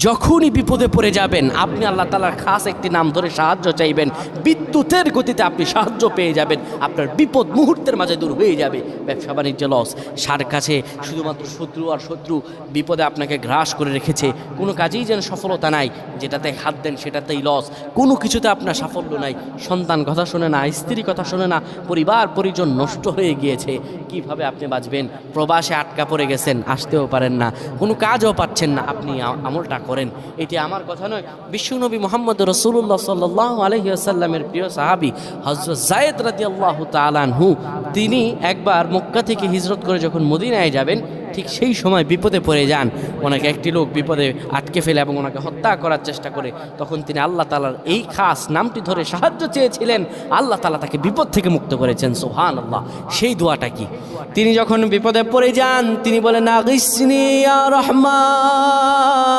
যখনই বিপদে পড়ে যাবেন আপনি আল্লাহ তাআলার খাস একটি নাম ধরে সাহায্য চাইবেন, বিদ্যুতের গতিতে আপনি সাহায্য পেয়ে যাবেন, আপনার বিপদ মুহূর্তের মাঝে দূর হয়ে যাবে। ব্যবসা বাণিজ্য লস, সার কাছে শুধুমাত্র শত্রু আর শত্রু বিপদে আপনাকে গ্রাস করে রেখেছে, কোনো কাজেই যেন সফলতা নাই, যেটাতে হাত দেন সেটাতেই লস, কোনো কিছুতে আপনার সাফল্য নাই, সন্তান কথা শোনে না, স্ত্রী কথা শোনে না, পরিবার পরিজন নষ্ট হয়ে গিয়েছে, কিভাবে আপনি বাঁচবেন? প্রবাসে আটকা পড়ে গেছেন, আসতেও পারেন না, কোনো কাজও পাচ্ছেন না, আপনি আমলটা করেন। এটি আমার কথা নয়, বিশ্বনবী মুহাম্মদ রাসূলুল্লাহ সাল্লাল্লাহু আলাইহি ওয়াসাল্লামের প্রিয় সাহাবী হযরত যায়েদ রাদিয়াল্লাহু তাআলা আনহু, তিনি একবার মক্কা থেকে হিজরত করে যখন মদিনায় যাবেন, ঠিক সেই সময় বিপদে পড়ে যান। ওনাকে একটি লোক বিপদে আটকে ফেলে এবং ওনাকে হত্যা করার চেষ্টা করে। তখন তিনি আল্লাহ তাআলার এই খাস নামটি ধরে সাহায্য চেয়েছিলেন, আল্লাহ তাআলা তাকে বিপদ থেকে মুক্ত করেছেন। সুবহানাল্লাহ। সেই দোয়াটা কি? তিনি যখন বিপদে পড়ে যান তিনি বলেন, আগিসনি ইয়া রহমান।